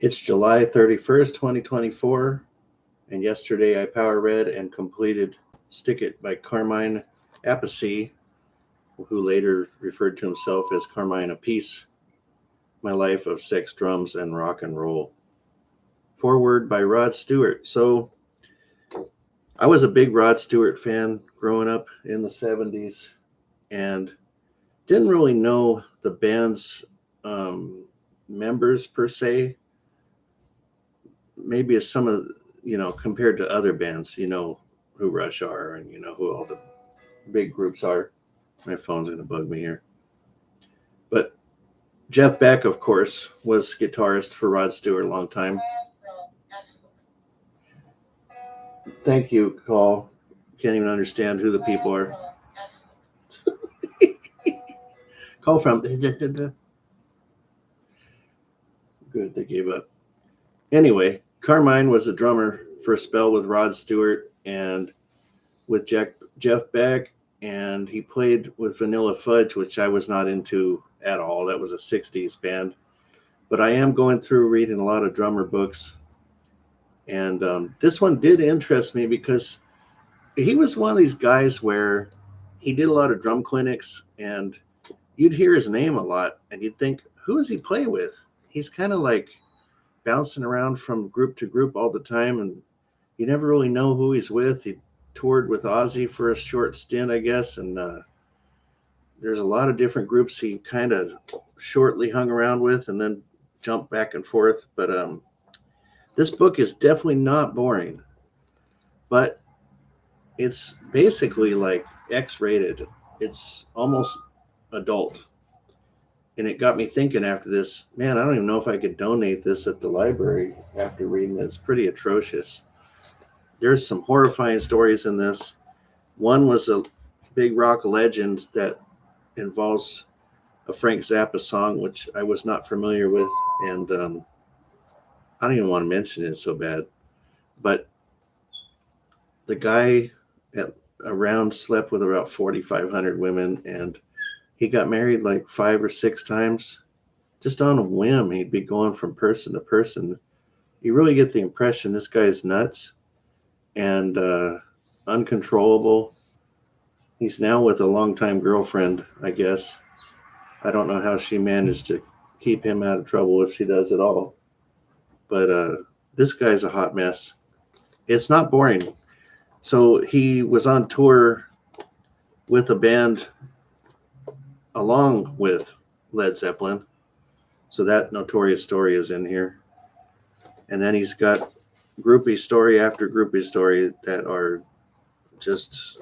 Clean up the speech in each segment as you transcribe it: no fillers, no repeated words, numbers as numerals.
It's July 31st, 2024, and yesterday I power read and completed Stick It by Carmine Appice, who later referred to himself as Carmine Appice, My Life of Sex, Drums, and Rock and Roll. Foreword by Rod Stewart. So I was a big Rod Stewart fan growing up in the 70s and didn't really know the band's members per se. Maybe as some of, compared to other bands, who Rush are and who all the big groups are. My phone's going to bug me here. But Jeff Beck, of course, was guitarist for Rod Stewart a long time. Thank you, Call. Can't even understand who the people are. Call from. Good, they gave up. Anyway, Carmine was a drummer for a spell with Rod Stewart and with Jeff Beck, and he played with Vanilla Fudge, which I was not into at all. That was a 60s band. But I am going through reading a lot of drummer books, and this one did interest me because he was one of these guys where he did a lot of drum clinics, and you'd hear his name a lot, and you'd think, who does he play with? He's kind of like bouncing around from group to group all the time, and you never really know who he's with. He toured with Ozzy for a short stint, I guess, and there's a lot of different groups he kind of shortly hung around with and then jumped back and forth. But this book is definitely not boring, but it's basically like X-rated. It's almost adult. And it got me thinking after this, man, I don't even know if I could donate this at the library after reading it. It's pretty atrocious. There's some horrifying stories in this. One was a big rock legend that involves a Frank Zappa song, which I was not familiar with. And I don't even want to mention it, so bad. But the guy around slept with about 4,500 women, and he got married like 5 or 6 times. Just on a whim, he'd be going from person to person. You really get the impression this guy's nuts and uncontrollable. He's now with a longtime girlfriend, I guess. I don't know how she managed to keep him out of trouble, if she does at all. But this guy's a hot mess. It's not boring. So he was on tour with a band along with Led Zeppelin. So that notorious story is in here. And then he's got groupie story after groupie story that are just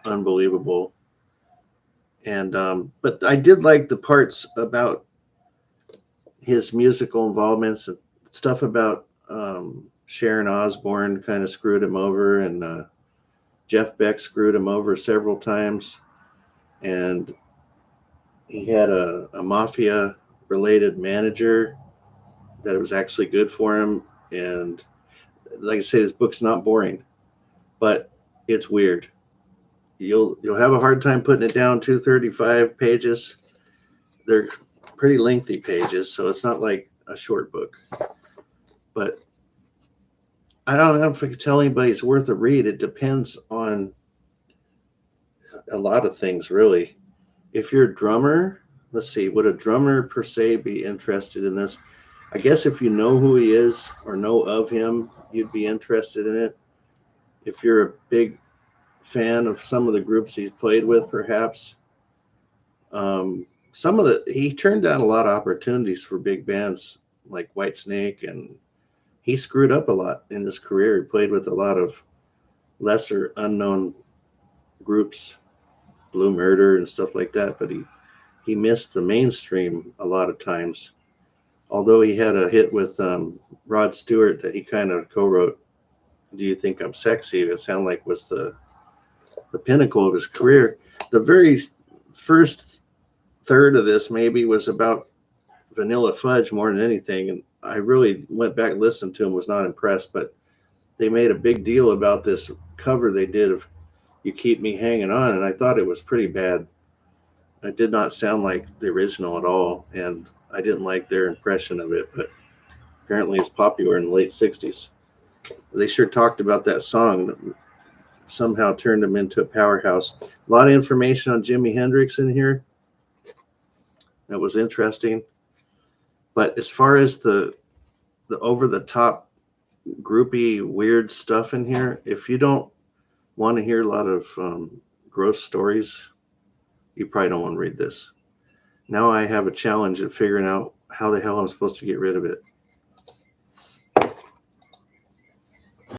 unbelievable. And but I did like the parts about his musical involvements and stuff about Sharon Osbourne kind of screwed him over, and Jeff Beck screwed him over several times. And he had a mafia related manager that was actually good for him. And like I say, this book's not boring, but it's weird. You'll have a hard time putting it down. 235 pages. They're pretty lengthy pages, so it's not like a short book. But I don't know if I could tell anybody it's worth a read. It depends on a lot of things, really. If you're a drummer, let's see, would a drummer per se be interested in this? I guess if you know who he is or know of him, you'd be interested in it. If you're a big fan of some of the groups he's played with, perhaps. He turned down a lot of opportunities for big bands like Whitesnake, and he screwed up a lot in his career. He played with a lot of lesser unknown groups, Blue Murder and stuff like that, but he missed the mainstream a lot of times. Although he had a hit with Rod Stewart that he kind of co-wrote, Do You Think I'm Sexy? It sounded like was the pinnacle of his career. The very first third of this maybe was about Vanilla Fudge more than anything, and I really went back and listened to him, was not impressed, but they made a big deal about this cover they did of You Keep Me Hanging On, and I thought it was pretty bad. It did not sound like the original at all, and I didn't like their impression of it, but apparently is popular in the late 60s. They sure talked about that song that somehow turned him into a powerhouse. A lot of information on Jimi Hendrix in here. That was interesting. But as far as the over the top groupy weird stuff in here, if you don't want to hear a lot of gross stories, you probably don't want to read this. Now I have a challenge of figuring out how the hell I'm supposed to get rid of it.